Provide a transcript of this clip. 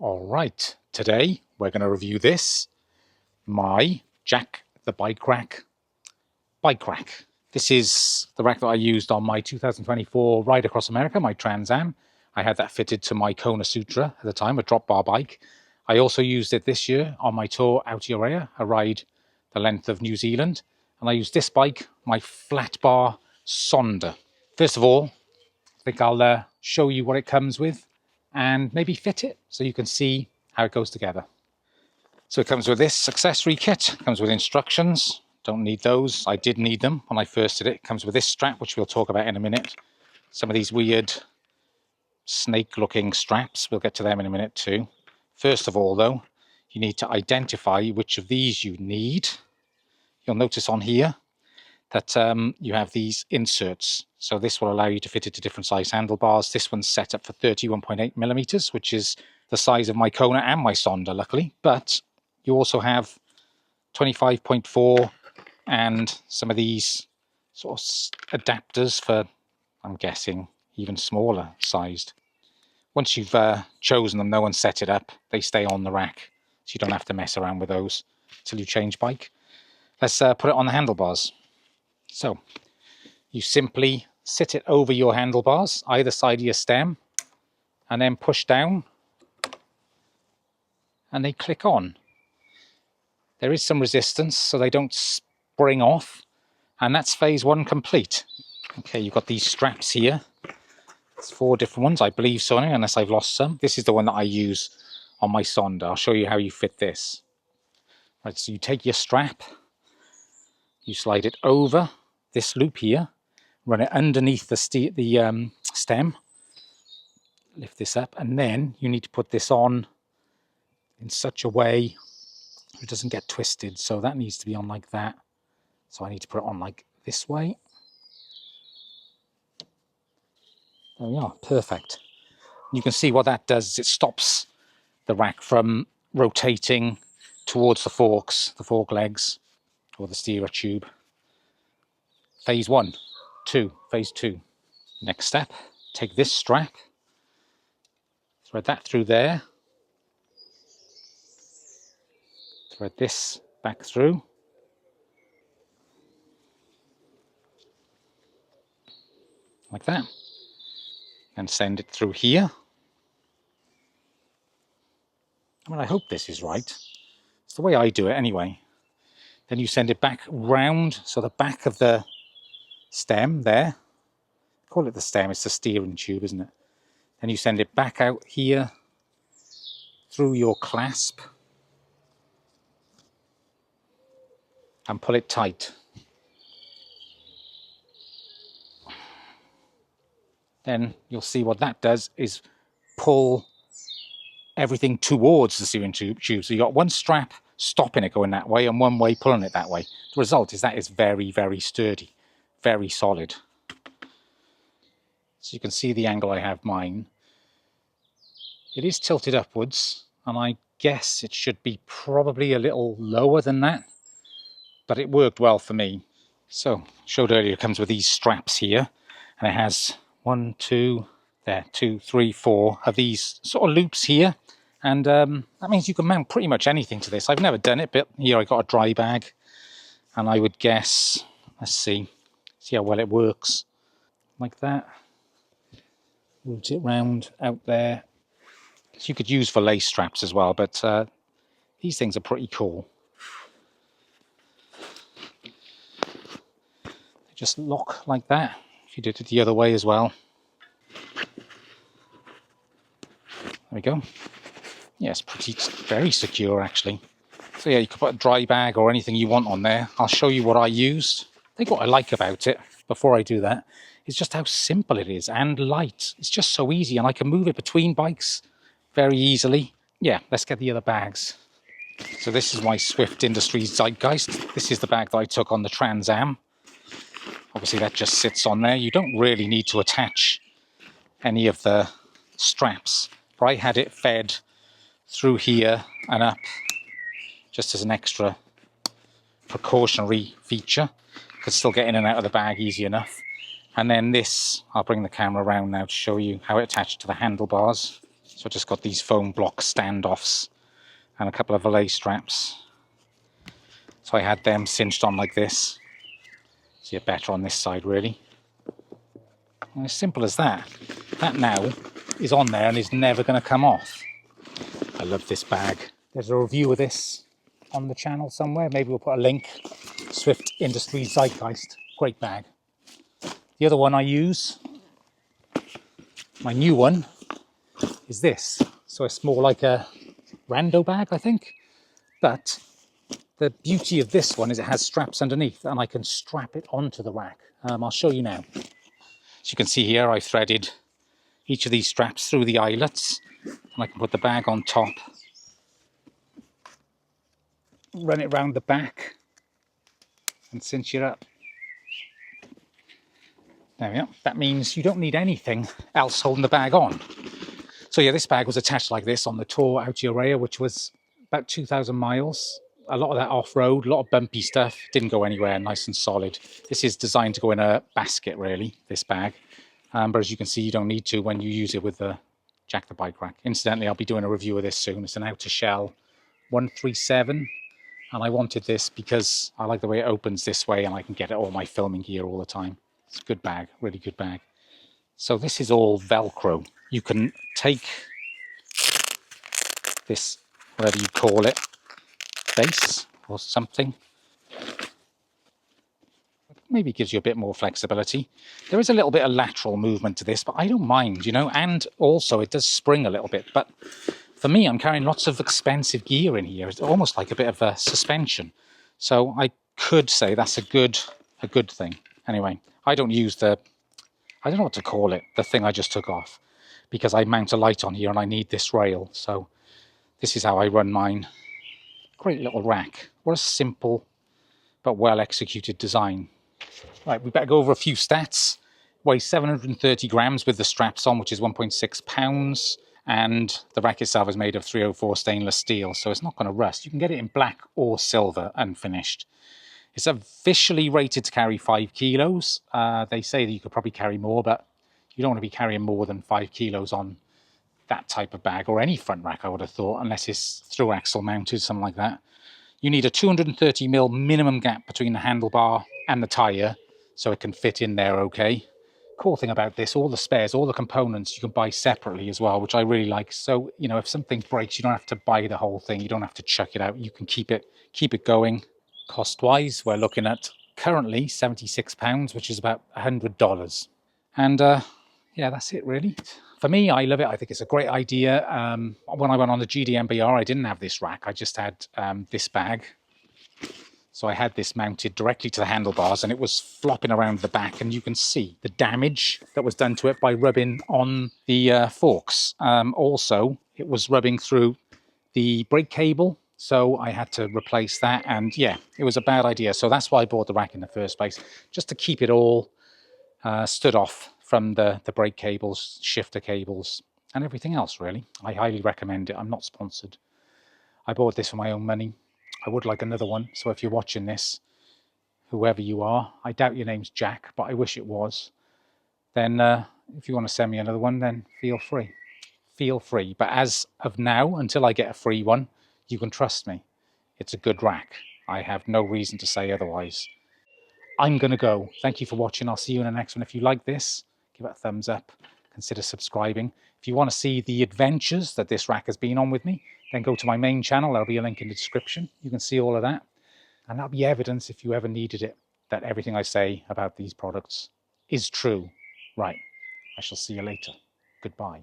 All right, today we're going to review this, my Jack the Bike Rack bike rack. This is the rack that I used on my 2024 ride across America, my TransAm. I had that fitted to my Kona Sutra at the time, a drop bar bike. I also used it this year on my Tour Aotearoa, a ride the length of New Zealand. And I used this bike, my flat bar Sonder. First of all, I think I'll show you what it comes with and maybe fit it so you can see how it goes together. So it comes with this accessory kit, comes with instructions. Don't need those. I did need them when I first did it. It comes with this strap, which we'll talk about in a minute. Some of these weird snake-looking straps, we'll get to them in a minute too. First of all, though, you need to identify which of these you need. You'll notice on here that you have these inserts. So this will allow you to fit it to different size handlebars. This one's set up for 31.8 millimeters, which is the size of my Kona and my Sonder, luckily. But you also have 25.4 and some of these sort of adapters for, I'm guessing, even smaller sized. Once you've chosen them, though, and set it up, they stay on the rack. So you don't have to mess around with those until you change bike. Let's put it on the handlebars. So you simply sit it over your handlebars, either side of your stem, and then push down, and they click on. There is some resistance, so they don't spring off, and that's phase one complete. Okay, you've got these straps here. It's 4 different ones, I believe so, unless I've lost some. This is the one that I use on my Sonder. I'll show you how you fit this. Right, so you take your strap, you slide it over this loop here, run it underneath the stem, lift this up, and then you need to put this on in such a way it doesn't get twisted. So that needs to be on like that. So I need to put it on like this way. There we are, perfect. You can see what that does is it stops the rack from rotating towards the fork legs, or the steerer tube. Phase 1, 2, phase 2. Next step, take this strap, thread that through there, thread this back through, like that, and send it through here. I mean, I hope this is right. It's the way I do it anyway. Then you send it back round, so the back of the stem there, call it the stem, it's the steering tube, isn't it? Then you send it back out here through your clasp and pull it tight. Then you'll see what that does is pull everything towards the steering tube. So you've got one strap stopping it going that way and one way pulling it that way. The result is that it's very, very sturdy, very solid. So you can see the angle I have mine. It is tilted upwards, and I guess it should be probably a little lower than that, but it worked well for me. So, showed earlier, it comes with these straps here, and it has 1, 2, there, 2, 3, 4 of these sort of loops here, and that means you can mount pretty much anything to this. I've never done it, but here I got a dry bag, and I would guess, let's see how well it works, like that. Route it round out there. So you could use for lace straps as well, but these things are pretty cool. They just lock like that. If you did it the other way as well. There we go. Yes, very secure actually. So yeah, you could put a dry bag or anything you want on there. I'll show you what I used. I think what I like about it, before I do that, is just how simple it is and light. It's just so easy, and I can move it between bikes very easily. Yeah, let's get the other bags. So this is my Swift Industries Zeitgeist. This is the bag that I took on the TransAm. Obviously that just sits on there. You don't really need to attach any of the straps, but I had it fed through here and up just as an extra precautionary feature. Could still get in and out of the bag easy enough. And then this, I'll bring the camera around now to show you how it attached to the handlebars. So I just got these foam block standoffs and a couple of valet straps. So I had them cinched on like this. See it better on this side really. And as simple as that. That now is on there and is never going to come off. I love this bag. There's a review of this on the channel somewhere. Maybe we'll put a link. Swift Industries Zeitgeist. Great bag. The other one I use, my new one, is this. So it's more like a rando bag, I think. But the beauty of this one is it has straps underneath and I can strap it onto the rack. I'll show you now. As you can see here, I've threaded each of these straps through the eyelets and I can put the bag on top, run it round the back and cinch it up. There we go. That means you don't need anything else holding the bag on. So yeah, this bag was attached like this on the Tour Aotearoa, which was about 2,000 miles. A lot of that off-road, a lot of bumpy stuff, didn't go anywhere, nice and solid. This is designed to go in a basket really, this bag. But as you can see, you don't need to when you use it with the Jack the Bike Rack. Incidentally, I'll be doing a review of this soon. It's an outer shell 137. And I wanted this because I like the way it opens this way and I can get all my filming gear all the time. It's a good bag, really good bag. So this is all Velcro. You can take this, whatever you call it, base or something. Maybe gives you a bit more flexibility. There is a little bit of lateral movement to this, but I don't mind, you know, and also it does spring a little bit. But for me, I'm carrying lots of expensive gear in here. It's almost like a bit of a suspension. So I could say that's a good thing. Anyway, I don't use the, I don't know what to call it, the thing I just took off, because I mount a light on here and I need this rail. So this is how I run mine. Great little rack. What a simple but well executed design. Right, we better go over a few stats. Weighs 730 grams with the straps on, which is 1.6 pounds. And the rack itself is made of 304 stainless steel, so it's not going to rust. You can get it in black or silver unfinished. It's officially rated to carry 5 kilos. They say that you could probably carry more, but you don't want to be carrying more than 5 kilos on that type of bag, or any front rack, I would have thought, unless it's through axle mounted, something like that. You need a 230mm minimum gap between the handlebar and the tyre, so it can fit in there okay. Cool thing about this, all the spares, all the components you can buy separately as well, which I really like. So, you know, if something breaks, you don't have to buy the whole thing. You don't have to chuck it out. You can keep it going. Cost-wise, we're looking at currently £76, which is about $100. And yeah, that's it really. For me, I love it. I think it's a great idea. When I went on the GDMBR, I didn't have this rack. I just had this bag. So I had this mounted directly to the handlebars and it was flopping around the back, and you can see the damage that was done to it by rubbing on the forks. Also, it was rubbing through the brake cable, so I had to replace that, and yeah, it was a bad idea. So that's why I bought the rack in the first place, just to keep it all stood off from the brake cables, shifter cables, and everything else really. I highly recommend it. I'm not sponsored. I bought this for my own money. I would like another one, so if you're watching this, whoever you are, I doubt your name's Jack, but I wish it was, then if you want to send me another one, then feel free. Feel free. But as of now, until I get a free one, you can trust me. It's a good rack. I have no reason to say otherwise. I'm going to go. Thank you for watching. I'll see you in the next one. If you like this, give it a thumbs up. Consider subscribing. If you want to see the adventures that this rack has been on with me, then go to my main channel. There'll be a link in the description. You can see all of that. And that'll be evidence, if you ever needed it, that everything I say about these products is true. Right. I shall see you later. Goodbye.